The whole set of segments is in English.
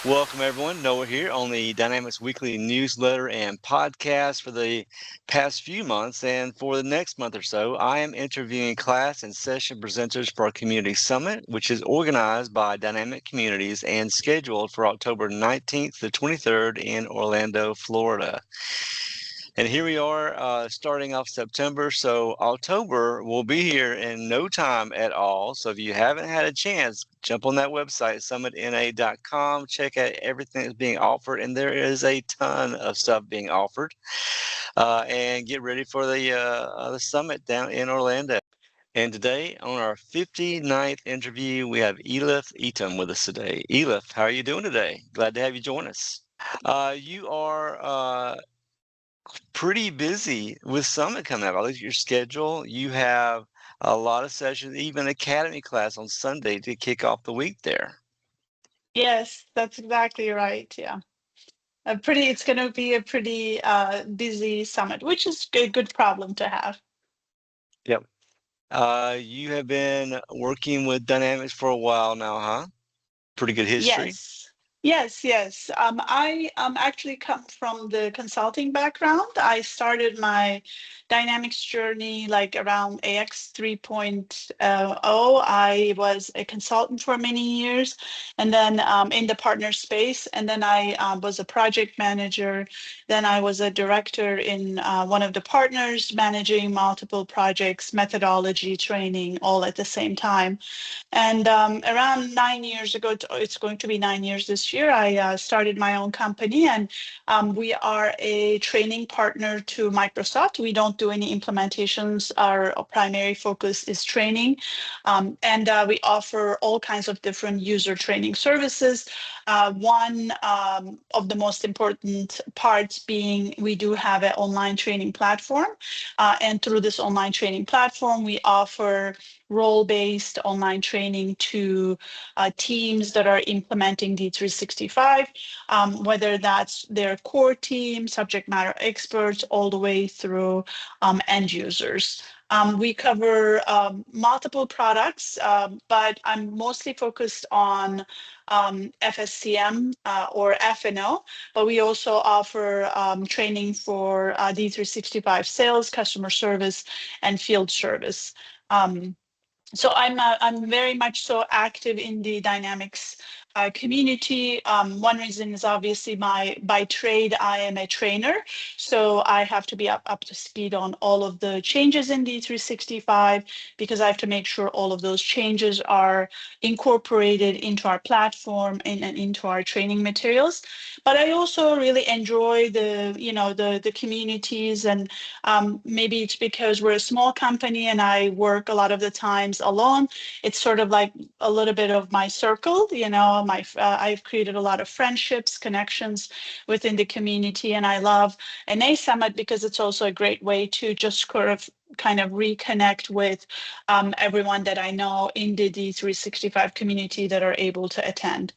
Welcome, everyone. Noah here on the Dynamics Weekly newsletter and podcast for the past few months. And for the next month or so, I am interviewing class and session presenters for our community summit, which is organized by Dynamic Communities and scheduled for October 19th to 23rd in Orlando, Florida. And here we are starting off September. So October will be here in no time at all. So if you haven't had a chance, jump on that website, SummitNA.com, check out everything that's being offered. And there is a ton of stuff being offered. And get ready for the summit down in Orlando. And today on our 59th interview, we have Elif Item with us today. Elif, how are you doing today? Glad to have you join us. You are pretty busy with Summit coming up. I looked at your schedule. You have a lot of sessions, even Academy class on Sunday to kick off the week there. Yes, that's exactly right. Yeah. It's going to be a pretty busy summit, which is a good problem to have. Yep. You have been working with Dynamics for a while now, huh? Pretty good history. Yes. I actually come from the consulting background. I started my Dynamics journey like around AX 3.0. I was a consultant for many years, and then in the partner space, and then I was a project manager. Then I was a director in one of the partners, managing multiple projects, methodology, training, all at the same time. And around 9 years ago, it's going to be 9 years this year, I started my own company, and we are a training partner to Microsoft. We don't do any implementations. Our primary focus is training. And we offer all kinds of different user training services. One of the most important parts being we do have an online training platform. And through this online training platform, we offer role-based online training to teams that are implementing D365, whether that's their core team, subject matter experts, all the way through end users. We cover multiple products, but I'm mostly focused on FSCM or FNO, but we also offer training for D365 sales, customer service, and field service. So I'm very much so active in the Dynamics community. One reason is obviously by trade, I am a trainer. So I have to be up to speed on all of the changes in D365 because I have to make sure all of those changes are incorporated into our platform and into our training materials. But I also really enjoy the communities, and maybe it's because we're a small company and I work a lot of the times alone. It's sort of like a little bit of my circle, I've created a lot of friendships, connections within the community, and I love NA Summit because it's also a great way to just kind of reconnect with everyone that I know in the D365 community that are able to attend.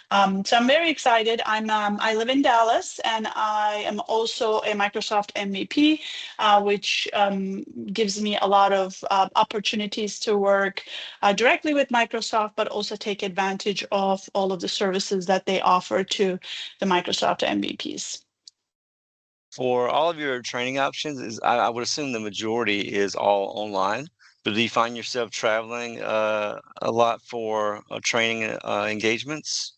So I'm very excited. I live in Dallas, and I am also a Microsoft MVP, which gives me a lot of opportunities to work directly with Microsoft, but also take advantage of all of the services that they offer to the Microsoft MVPs. For all of your training options, I would assume the majority is all online. But do you find yourself traveling a lot for training engagements?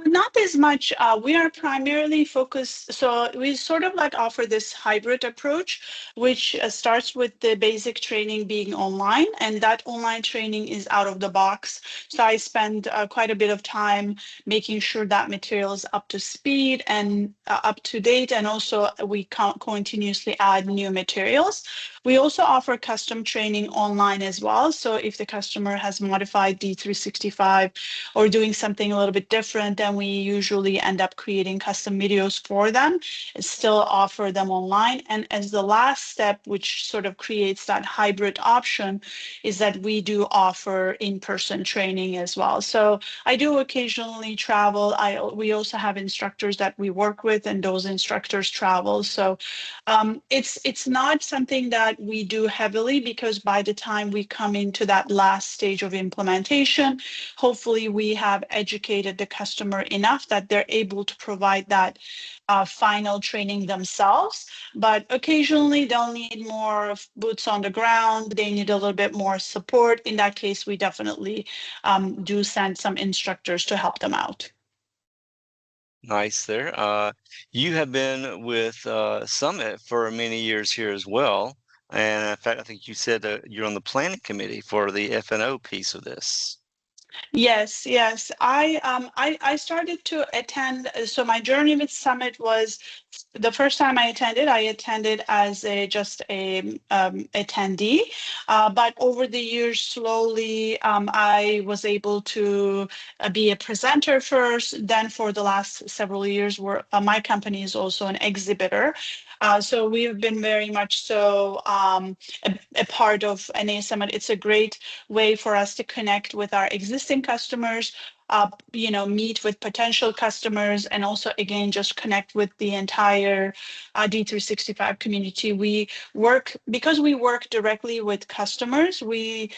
Not as much. We are primarily focused, so we sort of like offer this hybrid approach, which starts with the basic training being online, and that online training is out of the box. So I spend quite a bit of time making sure that material is up to speed and up to date, and also we continuously add new materials. We also offer custom training online as well. So if the customer has modified D365 or doing something a little bit different, then we usually end up creating custom videos for them and still offer them online. And as the last step, which sort of creates that hybrid option, is that we do offer in-person training as well. So I do occasionally travel. We also have instructors that we work with, and those instructors travel. So it's not something that that we do heavily, because by the time we come into that last stage of implementation, hopefully we have educated the customer enough that they're able to provide that final training themselves. But occasionally they'll need more boots on the ground. They need a little bit more support. In that case, we definitely do send some instructors to help them out. Nice there. You have been with Summit for many years here as well. And in fact, I think you said you're on the planning committee for the F&O piece of this. Yes, yes. I started to attend. So my journey with Summit was the first time I attended as just a attendee. But over the years, slowly, I was able to be a presenter first. Then for the last several years, my company is also an exhibitor. So we have been very much so a part of NA Summit. It's a great way for us to connect with our existing customers, meet with potential customers, and also, again, just connect with the entire D365 community. Because we work directly with customers, we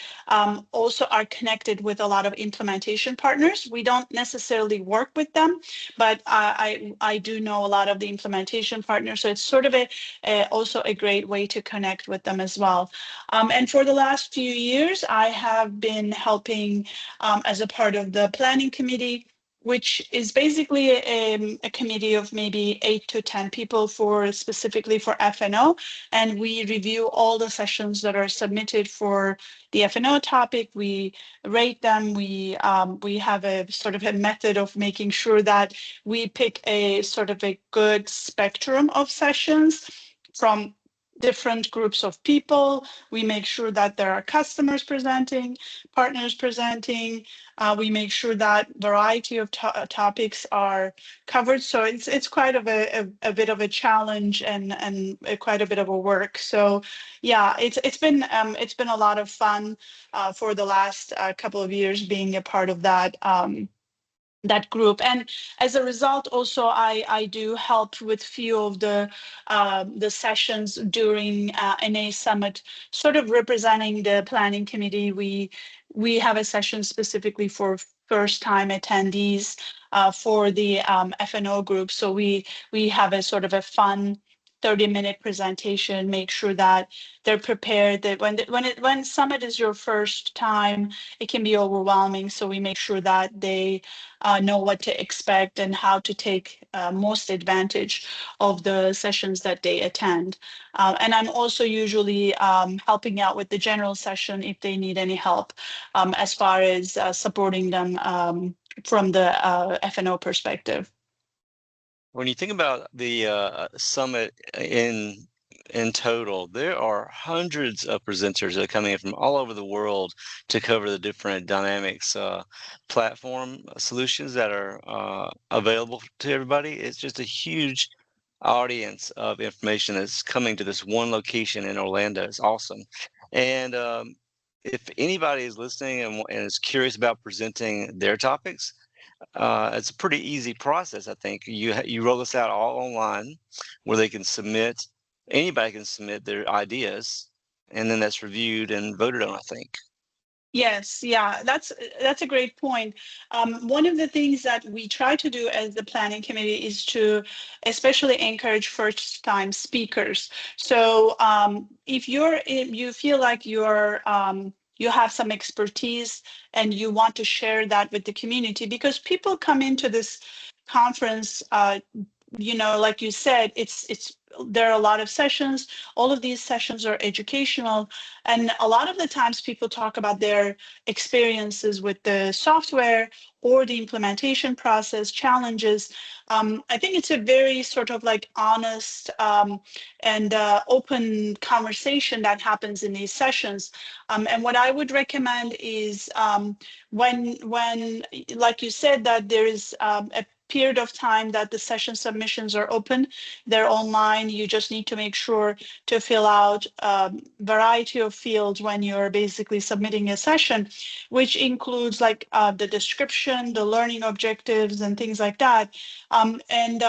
also are connected with a lot of implementation partners. We don't necessarily work with them, but I do know a lot of the implementation partners. So it's sort of also a great way to connect with them as well. And for the last few years, I have been helping as a part of the planning committee, which is basically a committee of maybe 8 to 10 people specifically for F&O. And we review all the sessions that are submitted for the F&O topic. We rate them. We have a sort of a method of making sure that we pick a sort of a good spectrum of sessions from different groups of people. We make sure that there are customers presenting, partners presenting. We make sure that variety of topics are covered. So it's quite of a bit of a challenge and quite a bit of a work. So yeah, it's been a lot of fun for the last couple of years being a part of that group. And as a result, also, I do help with few of the sessions during NA Summit, sort of representing the planning committee. We have a session specifically for first-time attendees for the F&O group. So we have a sort of a fun 30-minute presentation, make sure that they're prepared, that when Summit is your first time, it can be overwhelming. So we make sure that they know what to expect and how to take most advantage of the sessions that they attend. And I'm also usually helping out with the general session if they need any help as far as supporting them from the F&O perspective. When you think about the summit in total, there are hundreds of presenters that are coming in from all over the world to cover the different Dynamics platform solutions that are available to everybody. It's just a huge audience of information that's coming to this one location in Orlando. It's awesome. And if anybody is listening and is curious about presenting their topics, it's a pretty easy process. I think you roll this out all online, where they can submit. Anybody can submit their ideas, and then that's reviewed and voted on, I think. Yes, yeah, that's a great point. One of the things that we try to do as the planning committee is to especially encourage first-time speakers. So if you feel like you have some expertise and you want to share that with the community, because people come into this conference, like you said, there are a lot of sessions. All of these sessions are educational. And a lot of the times people talk about their experiences with the software or the implementation process, challenges. I think it's a very sort of like honest and open conversation that happens in these sessions. And what I would recommend is when, like you said, that there is a period of time that the session submissions are open, they're online. You just need to make sure to fill out a variety of fields when you're basically submitting a session, which includes like the description, the learning objectives, and things like that. And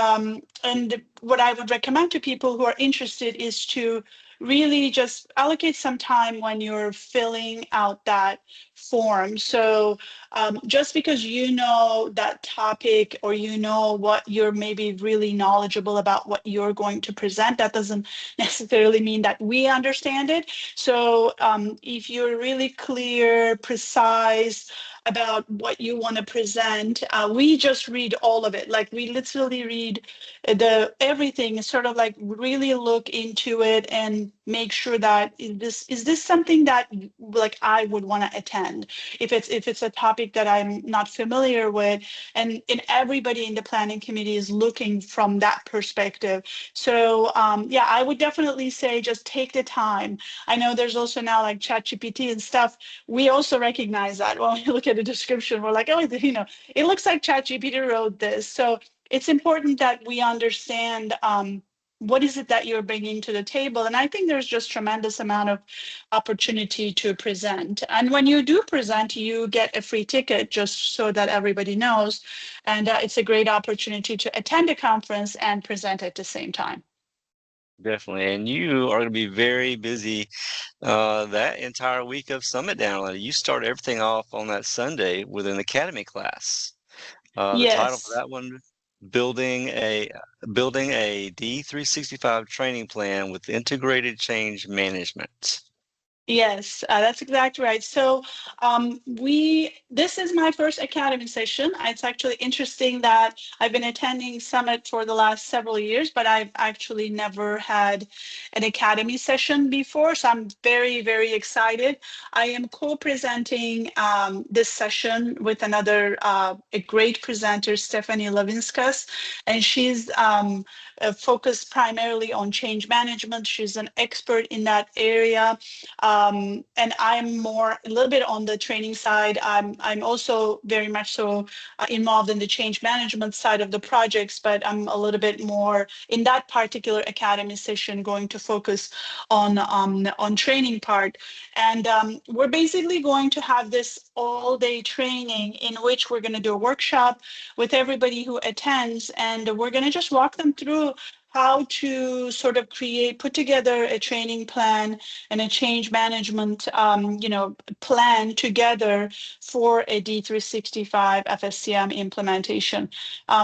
what I would recommend to people who are interested is to really just allocate some time when you're filling out that form. So just because you know that topic, or you know what you're maybe really knowledgeable about what you're going to present, that doesn't necessarily mean that we understand it. So if you're really clear, precise about what you want to present, we just read all of it. Like we literally read the everything, sort of like really look into it and make sure that is this something that like I would want to attend if it's a topic that I'm not familiar with, and everybody in the planning committee is looking from that perspective. So yeah, I would definitely say just take the time. I know there's also now like ChatGPT and stuff. We also recognize that when we look at the description, we're like, oh, it looks like ChatGPT wrote this. So it's important that we understand what is it that you're bringing to the table. And I think there's just tremendous amount of opportunity to present. And when you do present, you get a free ticket, just so that everybody knows. And it's a great opportunity to attend a conference and present at the same time. Definitely. And you are going to be very busy that entire week of Summit download. You start everything off on that Sunday with an academy class. The title for Yes. that one, building a building a D365 training plan with integrated change management. Yes, that's exactly right. So this is my first academy session. It's actually interesting that I've been attending Summit for the last several years, but I've actually never had an academy session before. So I'm very, very excited. I am co-presenting this session with another a great presenter, Stephanie Levinskas, and she's focused primarily on change management. She's an expert in that area. And I'm more a little bit on the training side. I'm also very much so involved in the change management side of the projects, but I'm a little bit more in that particular academy session going to focus on training part. And we're basically going to have this all-day training in which we're going to do a workshop with everybody who attends, and we're going to just walk them through how to sort of put together a training plan and a change management, plan together for a D365 FSCM implementation.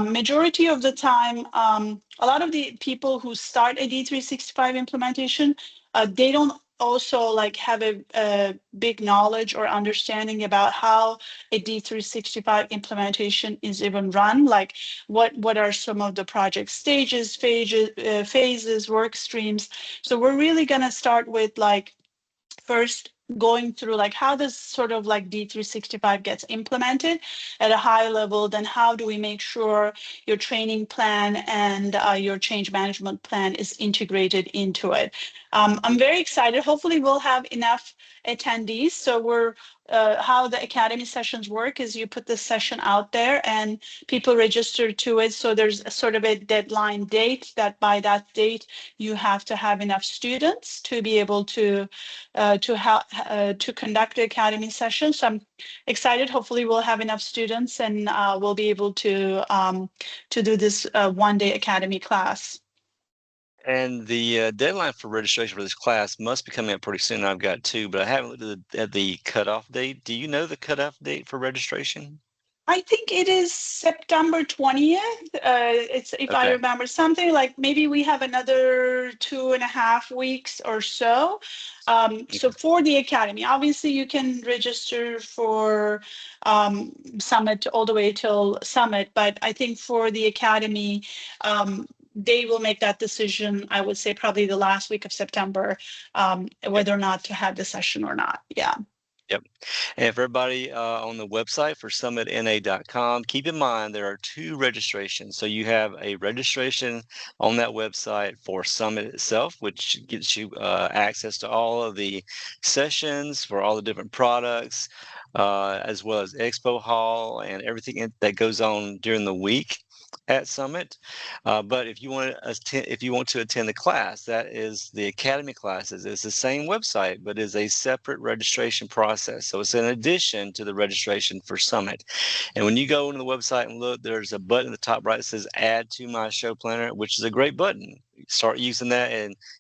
Majority of the time, a lot of the people who start a D365 implementation, they don't also like have a big knowledge or understanding about how a D365 implementation is even run, like what are some of the project stages, phases, work streams. So we're really going to start with like first going through like how does sort of like D365 gets implemented at a high level, then how do we make sure your training plan and your change management plan is integrated into it. I'm very excited. Hopefully we'll have enough attendees. So how the academy sessions work is you put the session out there and people register to it. So there's a sort of a deadline date that by that date you have to have enough students to be able to conduct the academy session. So I'm excited. Hopefully we'll have enough students and we'll be able to do this one-day academy class. And the deadline for registration for this class must be coming up pretty soon. I've got two, but I haven't looked at the cutoff date. Do you know the cutoff date for registration? I think it is September 20th. It's, if I Okay. remember, something like maybe we have another 2.5 weeks or so. So for the academy, obviously you can register for Summit all the way till Summit, but I think for the academy, they will make that decision, I would say probably the last week of September, whether or not to have the session or not. Yeah. Yep. And for everybody on the website for SummitNA.com, keep in mind there are two registrations. So you have a registration on that website for Summit itself, which gives you access to all of the sessions for all the different products. as well as Expo Hall and everything that goes on during the week at Summit. But if you want to attend the class, that is the Academy classes. It's the same website, but is a separate registration process. So it's in addition to the registration for Summit. And when you go into the website and look, there's a button at the top right that says "Add to my show planner," which is a great button. Start using that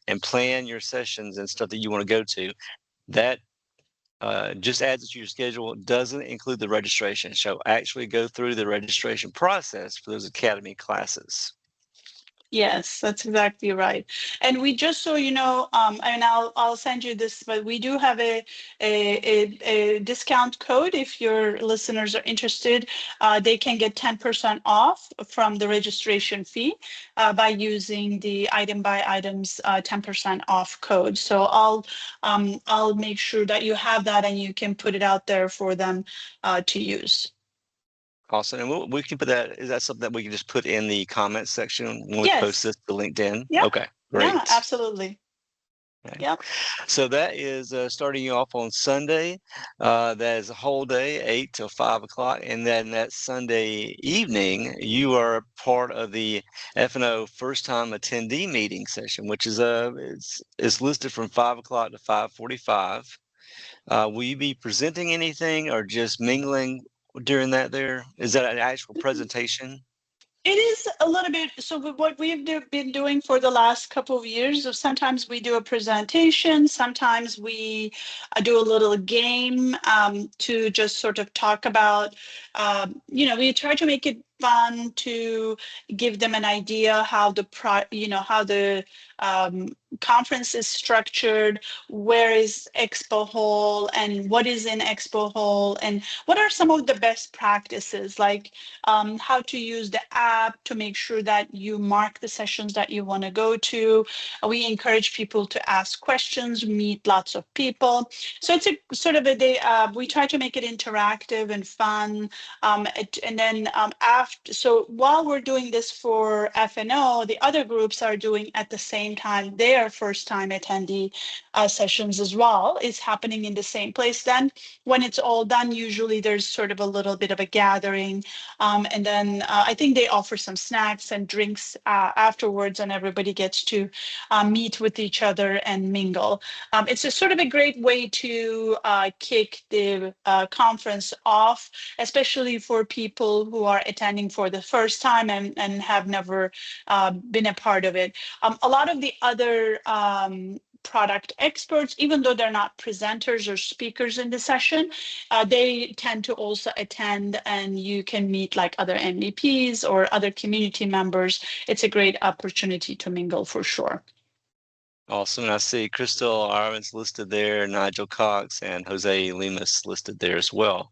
and plan your sessions and stuff that you want to go to. That just adds it to your schedule. Doesn't include the registration. So actually go through the registration process for those Academy classes. Yes, that's exactly right. And we just so you know, and I'll send you this, but we do have a discount code if your listeners are interested. They can get 10% off from the registration fee by using the item by items 10% off code. So I'll make sure that you have that and you can put it out there for them to use. Awesome. And we can put that, is that something that we can just put in the comments section when we post Yes. this to LinkedIn? Yeah. Okay, great. Yeah, absolutely. Okay. Yep. So that is starting you off on Sunday. That is a whole day, 8 till 5 o'clock. And then that Sunday evening, you are part of the F&O first time attendee meeting session, which is it's listed from 5 o'clock to 5:45. Will you be presenting anything or just mingling during that there? Is that an actual presentation? It is a little bit. So what we've been doing for the last couple of years, is sometimes we do a presentation, sometimes we do a little game to just sort of talk about, we try to make it fun to give them an idea how how the conference is structured, where is Expo Hall and what is in Expo Hall, and what are some of the best practices, like how to use the app to make sure that you mark the sessions that you want to go to. We encourage people to ask questions, meet lots of people. So it's a sort of a day, we try to make it interactive and fun. And then after, so while we're doing this for F&O, the other groups are doing at the same time their first time attendee sessions as well. It's happening in the same place. Then when it's all done, usually there's sort of a little bit of a gathering. And then I think they offer some snacks and drinks afterwards, and everybody gets to meet with each other and mingle. It's a sort of a great way to kick the conference off, especially for people who are attending for the first time and have never been a part of it. A lot of the other product experts, even though they're not presenters or speakers in the session, they tend to also attend, and you can meet like other MVPs or other community members. It's a great opportunity to mingle for sure. Awesome. And I see Crystal Ahrens listed there, Nigel Cox, and Jose Lemus listed there as well.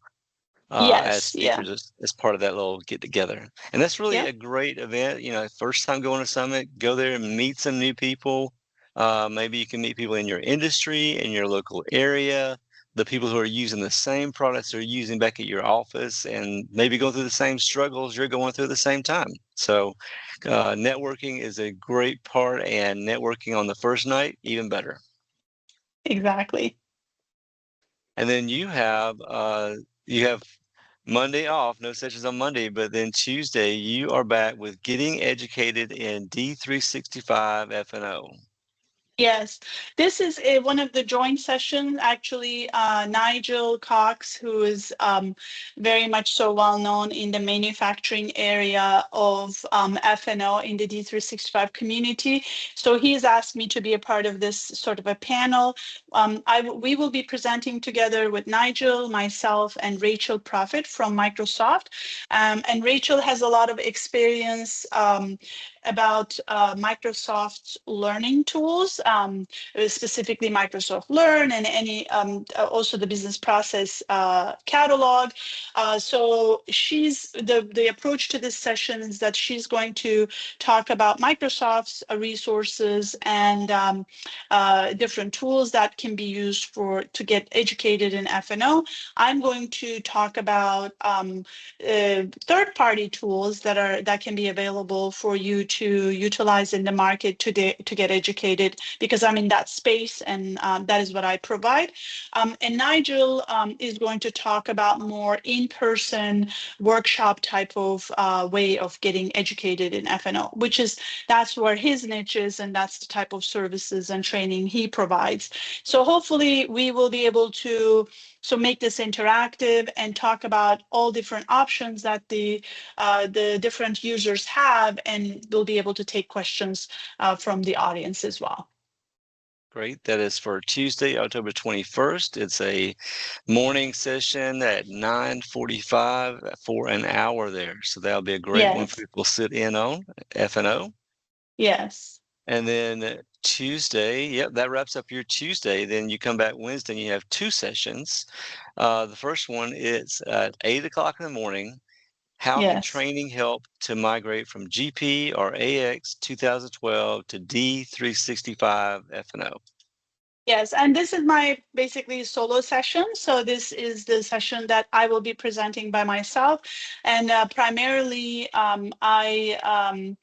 As Yes, yeah. speakers as part of that little get together. And that's really Yeah. a great event. First time going to Summit, go there and meet some new people. Maybe you can meet people in your industry, in your local area, the people who are using the same products they're using back at your office, and maybe go through the same struggles you're going through at the same time. So networking is a great part, and networking on the first night, even better. Exactly. And then you have Monday off, no sessions on Monday, but then Tuesday you are back with Getting Educated in D365 F&O. Yes, this is one of the joint sessions. Actually, Nigel Cox, who is very much so well known in the manufacturing area of F&O in the D365 community. So he has asked me to be a part of this sort of a panel. We will be presenting together with Nigel, myself, and Rachel Profitt from Microsoft. And Rachel has a lot of experience about Microsoft's learning tools, specifically Microsoft Learn and also the business process catalog. So the approach to this session is that she's going to talk about Microsoft's resources and different tools that can be used to get educated in F&O. I'm going to talk about third-party tools that can be available for you to utilize in the market to get educated, because I'm in that space, and that is what I provide. And Nigel is going to talk about more in-person workshop type of way of getting educated in F&O, which is, that's where his niche is, and that's the type of services and training he provides. So hopefully we will be able to make this interactive and talk about all different options that the different users have, and we'll be able to take questions from the audience as well. Great. That is for Tuesday, October 21st. It's a morning session at 9:45 for an hour there. So that'll be a great one for Yes. people to sit in on, F&O. Yes. And then Tuesday, yep, that wraps up your Tuesday. Then you come back Wednesday and you have two sessions. The first one is at 8 o'clock in the morning. How can Yes. training help to migrate from GP or AX 2012 to D365 F&O? Yes, and this is my basically solo session. So this is the session that I will be presenting by myself, and primarily I'm going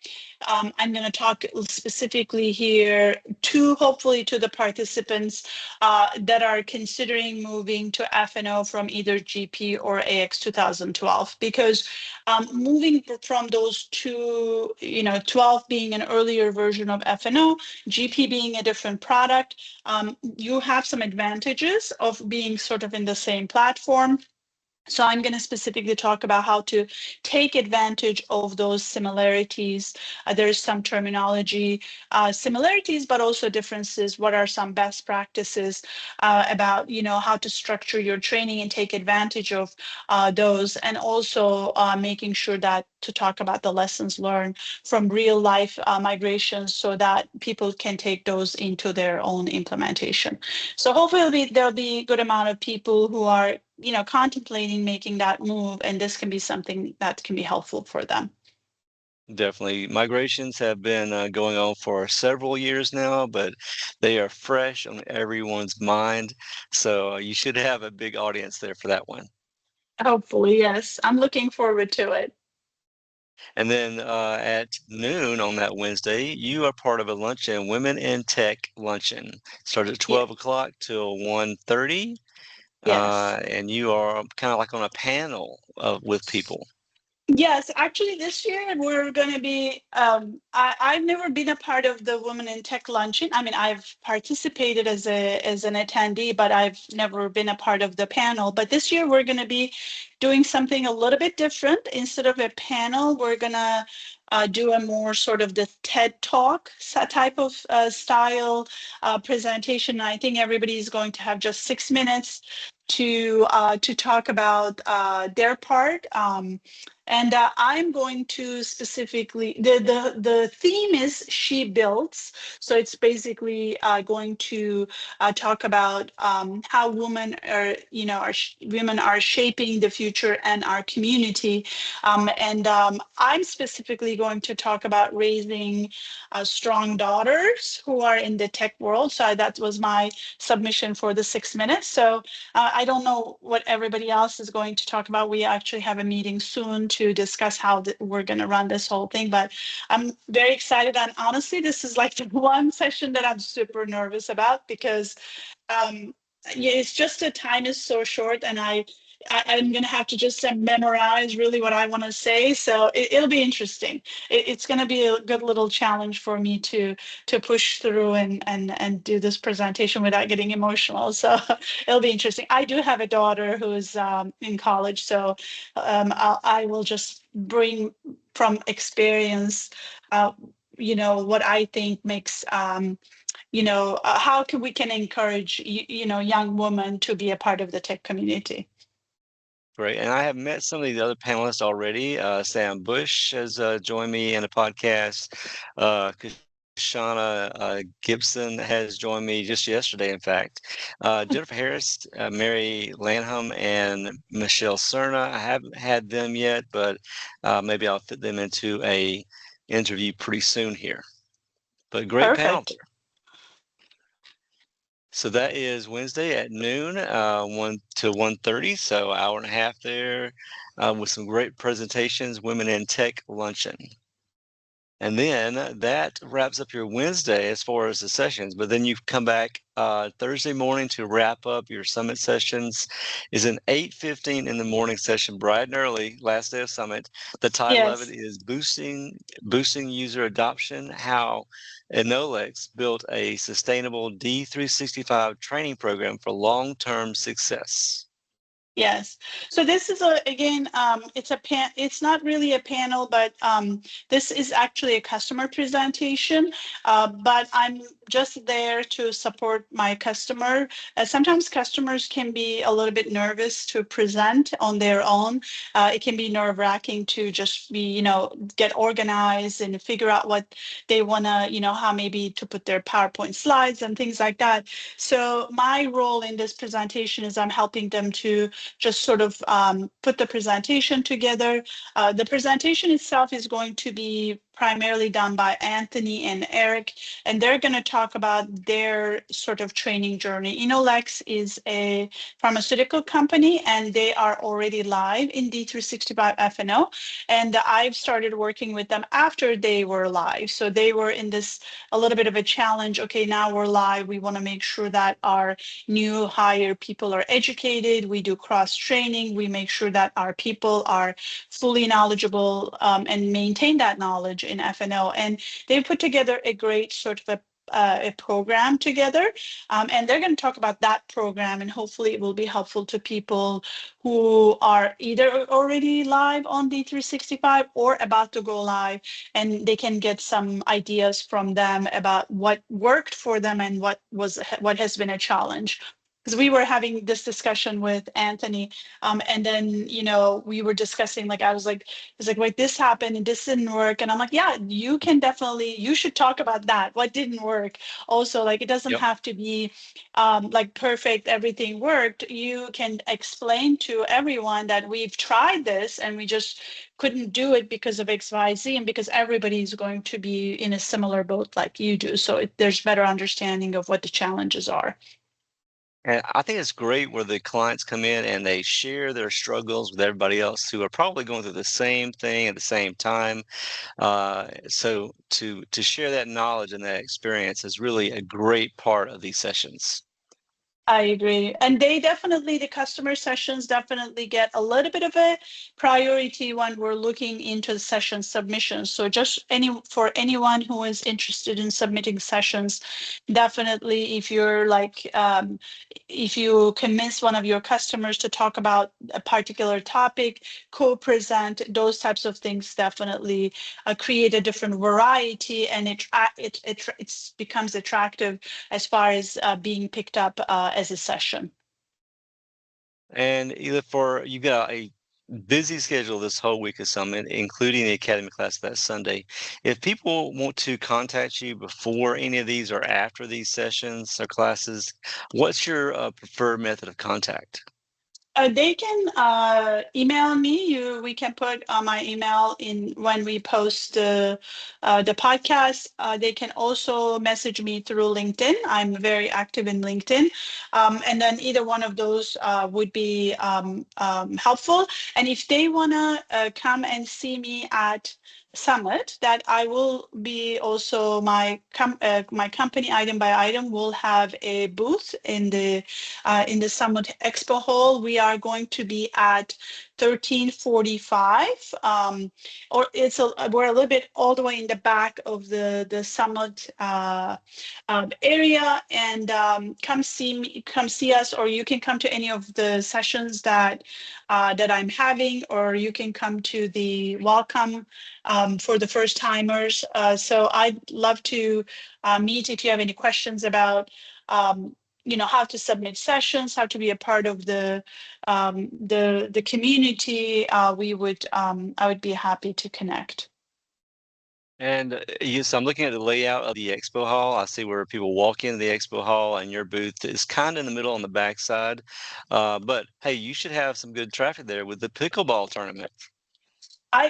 to talk specifically here to, hopefully, to the participants that are considering moving to F&O from either GP or AX 2012, because moving from those two, 12 being an earlier version of F&O, GP being a different product, you have some advantages of being sort of in the same platform. So I'm going to specifically talk about how to take advantage of those similarities. There's some terminology similarities, but also differences. What are some best practices about, how to structure your training and take advantage of those, and also making sure that to talk about the lessons learned from real life migrations, so that people can take those into their own implementation. So hopefully there'll be a good amount of people who are contemplating making that move, and this can be something that can be helpful for them. Definitely. Migrations have been going on for several years now, but they are fresh on everyone's mind. So you should have a big audience there for that one. Hopefully, yes. I'm looking forward to it. And then at noon on that Wednesday, you are part of a luncheon, Women in Tech luncheon. Starts at Yeah. 12 o'clock till 1:30. Yes. And you are kind of like on a panel with people. Yes, actually, this year we're going to be. I've never been a part of the Women in Tech Luncheon. I mean, I've participated as an attendee, but I've never been a part of the panel. But this year we're going to be doing something a little bit different. Instead of a panel, we're going to do a more sort of the TED Talk type of style presentation. I think everybody is going to have just 6 minutes to talk about their part. And I'm going to specifically, the theme is She Builds. So it's basically going to talk about how women women are shaping the future and our community. And I'm specifically going to talk about raising strong daughters who are in the tech world. So that was my submission for the 6 minutes. So I don't know what everybody else is going to talk about. We actually have a meeting soon to discuss how we're going to run this whole thing, but I'm very excited. And honestly, this is like the one session that I'm super nervous about, because yeah, it's just the time is so short, and I'm going to have to just memorize really what I want to say. So it'll be interesting. It's going to be a good little challenge for me to push through and do this presentation without getting emotional. So it'll be interesting. I do have a daughter who's in college, so I will just bring from experience, what I think makes how we can encourage young women to be a part of the tech community. Great. And I have met some of the other panelists already. Sam Bush has joined me in a podcast. Kashana Gipson has joined me just yesterday, in fact. Jennifer Harris, Mary Lanham, and Michelle Serna. I haven't had them yet, but maybe I'll fit them into a interview pretty soon here. But great panel Perfect. there. So that is Wednesday at noon, 1 to 1:30, so an hour and a half there with some great presentations, Women in Tech Luncheon. And then that wraps up your Wednesday as far as the sessions. But then you come back Thursday morning to wrap up your summit sessions. Is an 8:15 in the morning session, bright and early, last day of summit. The title of it Yes. is boosting user adoption: how Enolex built a sustainable D365 training program for long-term success. Yes. So this is again, it's not really a panel, but this is actually a customer presentation. But I'm just there to support my customer. Sometimes customers can be a little bit nervous to present on their own. It can be nerve-wracking to just be, get organized and figure out what they want to, how maybe to put their PowerPoint slides and things like that. So my role in this presentation is I'm helping them to just sort of put the presentation together. The presentation itself is going to be primarily done by Anthony and Eric, and they're going to talk about their sort of training journey. Enolex is a pharmaceutical company, and they are already live in D365 F&O, and I've started working with them after they were live. So they were in this a little bit of a challenge. Okay, now we're live. We want to make sure that our new hire people are educated. We do cross training. We make sure that our people are fully knowledgeable and maintain that knowledge in F&O. And they put together a great sort of a program together, and they're going to talk about that program, and hopefully it will be helpful to people who are either already live on D365 or about to go live, and they can get some ideas from them about what worked for them and what has been a challenge. Because we were having this discussion with Anthony, and then we were discussing, like I was like, it's like, wait, this happened and this didn't work, and I'm like, yeah, you should talk about that. What didn't work? Also, like, it doesn't Yep. have to be like perfect, everything worked. You can explain to everyone that we've tried this and we just couldn't do it because of XYZ, and because everybody's going to be in a similar boat like you do. So there's better understanding of what the challenges are. And I think it's great where the clients come in and they share their struggles with everybody else who are probably going through the same thing at the same time. So to share that knowledge and that experience is really a great part of these sessions. I agree. And the customer sessions definitely get a little bit of a priority when we're looking into session submissions. So just for anyone who is interested in submitting sessions, definitely if you're like, if you convince one of your customers to talk about a particular topic, co-present, those types of things definitely create a different variety, and it becomes attractive as far as being picked up as a session. And either you got a busy schedule this whole week of Summit, including the Academy class that Sunday. If people want to contact you before any of these or after these sessions or classes, what's your preferred method of contact? They can email me. We can put my email in when we post the podcast. They can also message me through LinkedIn. I'm very active in LinkedIn, and then either one of those would be helpful. And if they wanna come and see me at Summit, that I will be also my company item by item will have a booth in the Summit Expo Hall. We are going to be at 1345, or we're a little bit all the way in the back of the Summit area, and come see us, or you can come to any of the sessions that I'm having, or you can come to the welcome for the first timers. So I'd love to meet if you have any questions about how to submit sessions, how to be a part of the community. I would be happy to connect. And yes, I'm looking at the layout of the expo hall. I see where people walk into the expo hall, and your booth is kind of in the middle on the backside. But hey, you should have some good traffic there with the pickleball tournament.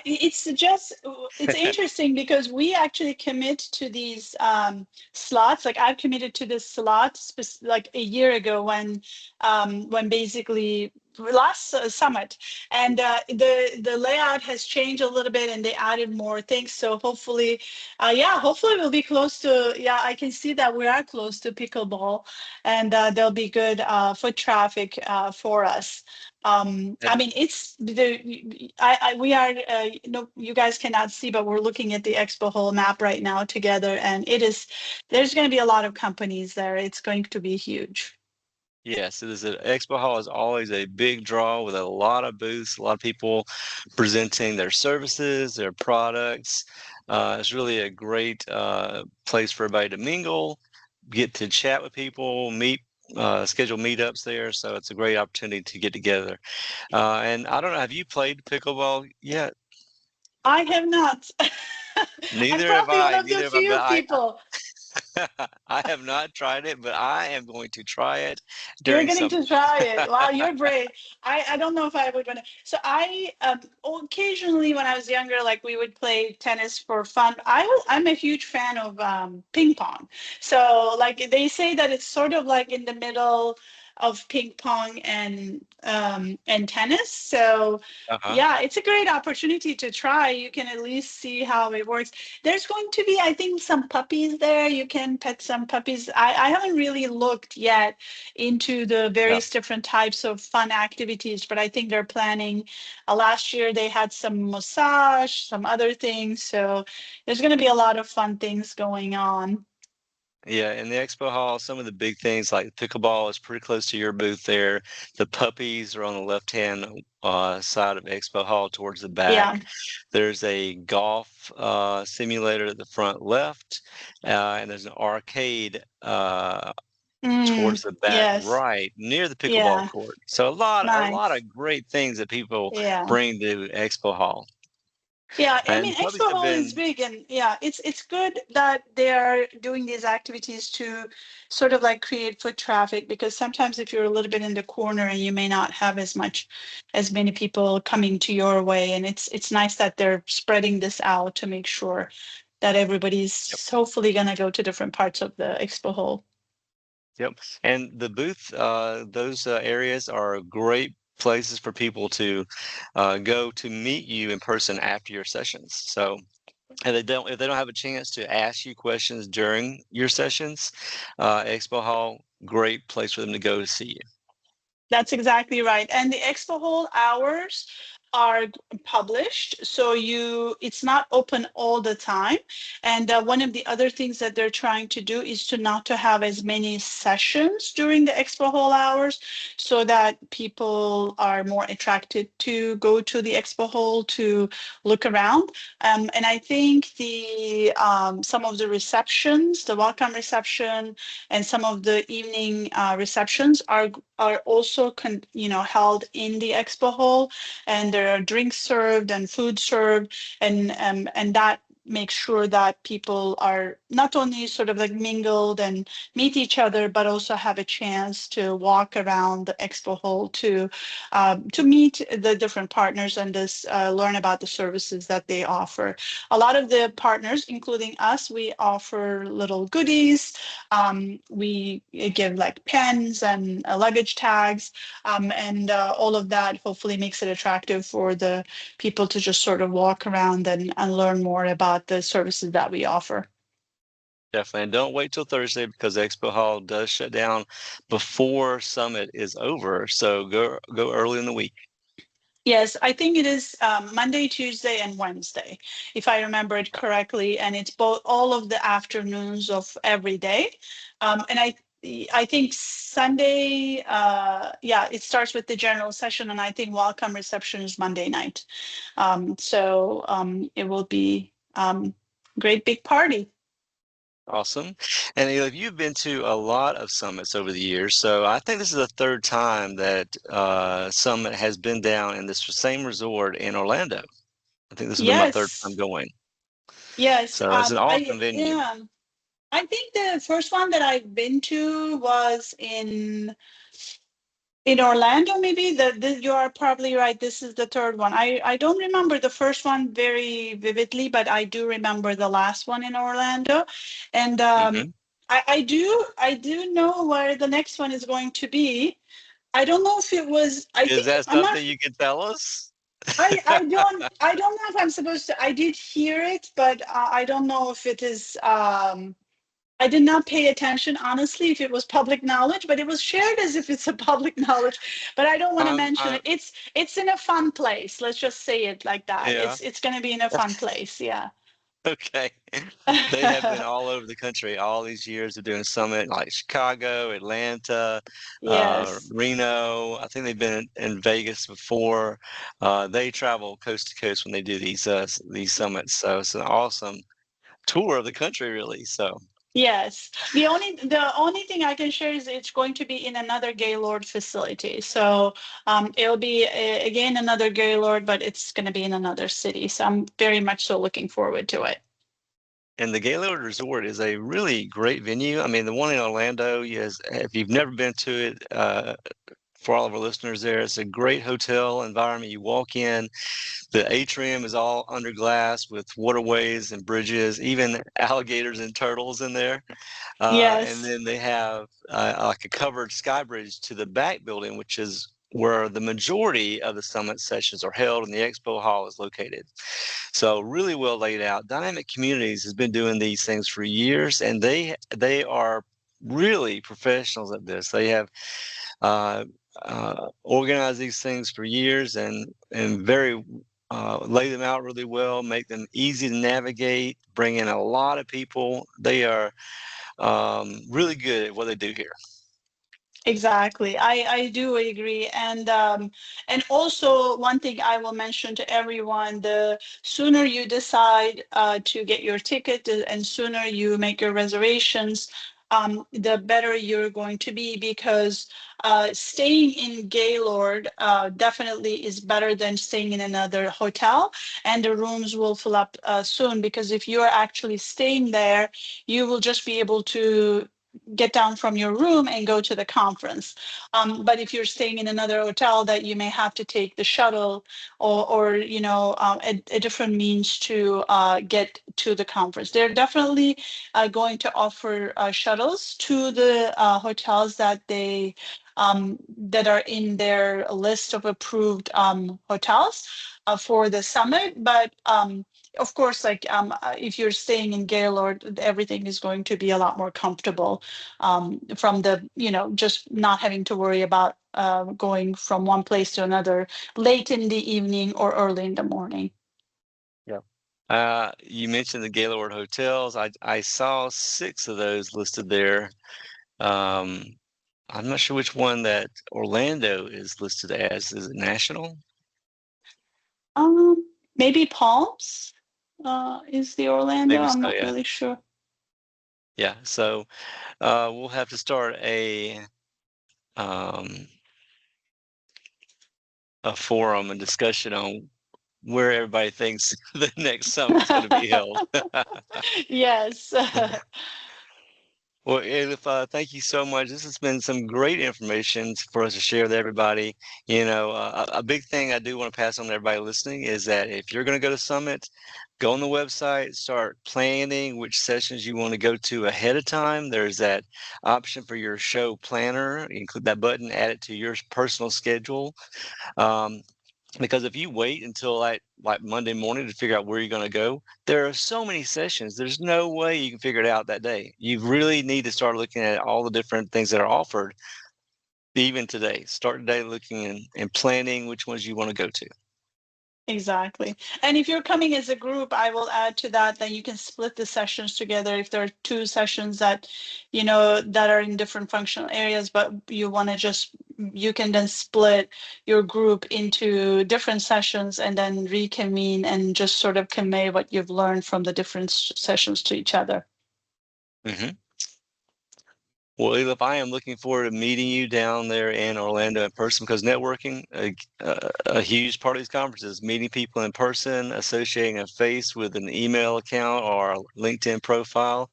It's interesting because we actually commit to these slots. Like I've committed to this slot like a year ago when basically last summit, and the layout has changed a little bit, and they added more things. So hopefully, hopefully we'll be close to. Yeah, I can see that we are close to pickleball, and there'll be good foot traffic for us. I mean, it's the we are you guys cannot see, but we're looking at the expo hall map right now together, and it is there's going to be a lot of companies there. It's going to be huge. Yes, it is. An expo hall is always a big draw with a lot of booths, a lot of people presenting their services, their products. It's really a great place for everybody to mingle, get to chat with people, meet, schedule meetups there. So it's a great opportunity to get together. And I don't know, have you played pickleball yet? I have not. I'm Neither have probably one I. of the Neither have I. few people. I have not tried it, but I am going to try it You're during getting summer. to try it. Wow, you're brave. I don't know if I would want to. So I occasionally when I was younger, like we would play tennis for fun. I'm a huge fan of ping pong. So like they say that it's sort of like in the middle of ping pong and tennis. So Uh-huh. yeah, it's a great opportunity to try. You can at least see how it works. There's going to be, I think, some puppies there. You can pet some puppies. I haven't really looked yet into the Yeah. various different types of fun activities, but I think they're planning. Last year they had some massage, some other things. So there's going to be a lot of fun things going on. Yeah, in the expo hall, some of the big things like pickleball is pretty close to your booth there. The puppies are on the left-hand side of expo hall towards the Yeah. back. There's a golf simulator at the front left, and there's an arcade towards the back Yes. right near the pickleball Yeah. court. So a lot Nice. of great things that people Yeah. bring to expo hall. Yeah, I mean, And puppies Expo have Hall is been. big, and yeah, it's good that they are doing these activities to sort of like create foot traffic, because sometimes if you're a little bit in the corner and you may not have as many people coming to your way, and it's nice that they're spreading this out to make sure that everybody's hopefully going to go to different parts of the Expo Hall. Yep. And the booth, those areas are great places for people to go to meet you in person after your sessions. So, and if they don't have a chance to ask you questions during your sessions, Expo Hall, great place for them to go to see you. That's exactly right. And the expo hall hours are published, so it's not open all the time. And one of the other things that they're trying to do is to not to have as many sessions during the expo hall hours, so that people are more attracted to go to the expo hall to look around. And I think the some of the receptions, the welcome reception, and some of the evening receptions are also held in the expo hall, and there are drinks served and food served, and that makes sure that people are not only sort of like mingled and meet each other, but also have a chance to walk around the expo hall to meet the different partners and just learn about the services that they offer. A lot of the partners, including us, we offer little goodies. We give like pens and luggage tags, and all of that hopefully makes it attractive for the people to just sort of walk around and learn more about the services that we offer. Definitely. And don't wait till Thursday because Expo Hall does shut down before Summit is over. So go early in the week. Yes, I think it is Monday, Tuesday, and Wednesday, if I remember it correctly, and it's both all of the afternoons of every day. And I think Sunday, yeah, it starts with the general session, and I think welcome reception is Monday night. So it will be great big party. Awesome. And Elif, you've been to a lot of summits over the years. So I think this is the third time that Summit has been down in this same resort in Orlando. I think this will be my third time Yes, going. yes. So it's an I awesome venue. yeah. I think the first one that I've been to was in Orlando, maybe. You are probably right. This is the third one. I don't remember the first one very vividly, but I do remember the last one in Orlando, and Hmm. I do know where the next one is going to be. I don't know if it was, I Is think, that I'm not, something you can tell us? I don't know if I'm supposed to, I did hear it, but I don't know if it is, I did not pay attention, honestly, if it was public knowledge, but it was shared as if it's a public knowledge. But I don't want to mention I it. It's in a fun place. Let's just say it like that. Yeah. It's going to be in a fun place. Yeah. Okay. They have been all over the country all these years of doing summit, like Chicago, Atlanta, Yes. Reno. I think they've been in Vegas before. They travel coast to coast when they do these summits. So it's an awesome tour of the country, really. So Yes. The only thing I can share is it's going to be in another Gaylord facility. So it'll be again another Gaylord, but it's going to be in another city. So I'm very much so looking forward to it. and the Gaylord Resort is a really great venue. I mean, the one in Orlando is, if you've never been to it, for all of our listeners there, it's a great hotel environment. You walk in, the atrium is all under glass with waterways and bridges, even alligators and turtles in there. And Yes. then they have like a covered sky bridge to the back building, which is where the majority of the summit sessions are held, and the expo hall is located. So really well laid out. Dynamic Communities has been doing these things for years, and they are really professionals at this. They have uh, organized these things for years and very lay them out really well, make them easy to navigate, bring in a lot of people. They are really good at what they do here. Exactly. I do agree. And also one thing I will mention to everyone, the sooner you decide to get your ticket and sooner you make your reservations, the better you're going to be because staying in Gaylord definitely is better than staying in another hotel, and the rooms will fill up soon because if you are actually staying there, you will just be able to get down from your room and go to the conference. But if you're staying in another hotel, that you may have to take the shuttle or a different means to get to the conference. They're definitely going to offer shuttles to the hotels that are in their list of approved hotels for the summit. But of course, like if you're staying in Gaylord, everything is going to be a lot more comfortable from the, just not having to worry about going from one place to another late in the evening or early in the morning. Yeah. You mentioned the Gaylord hotels. I saw 6 of those listed there. Um, I'm not sure which one that Orlando is listed as. Is it National? Maybe Palms is the Orlando. Maybe I'm so, not yeah. really sure. Yeah. So we'll have to start um, a forum and discussion on where everybody thinks the next summit's going to be held. Yes. Well, Edith, thank you so much. This has been some great information for us to share with everybody. A big thing I do want to pass on to everybody listening is that if you're going to go to Summit, go on the website, start planning which sessions you want to go to ahead of time. There's that option for your show planner. You include that button, add it to your personal schedule. Um, because if you wait until like Monday morning to figure out where you're going to go, there are so many sessions. There's no way you can figure it out that day. You really need to start looking at all the different things that are offered, even today. Start today looking and planning which ones you want to go to. Exactly. And if you're coming as a group, I will add to that you can split the sessions together. If there are 2 sessions that are in different functional areas, but you can then split your group into different sessions and then reconvene and just sort of convey what you've learned from the different sessions to each other. Hmm. Well, Elif, I am looking forward to meeting you down there in Orlando in person because networking, a huge part of these conferences, meeting people in person, associating a face with an email account or a LinkedIn profile.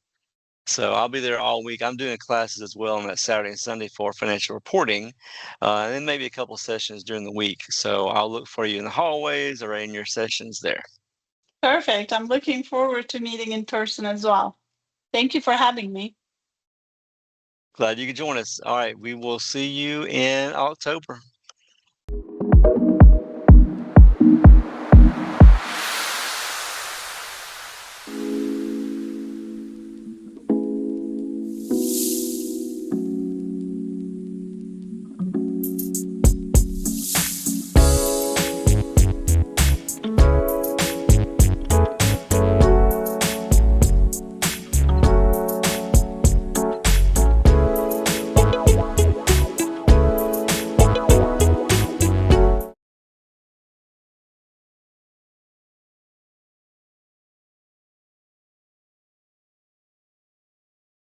So I'll be there all week. I'm doing classes as well on that Saturday and Sunday for financial reporting, and then maybe a couple sessions during the week. So I'll look for you in the hallways or in your sessions there. Perfect. I'm looking forward to meeting in person as well. Thank you for having me. Glad you could join us. All right, we will see you in October.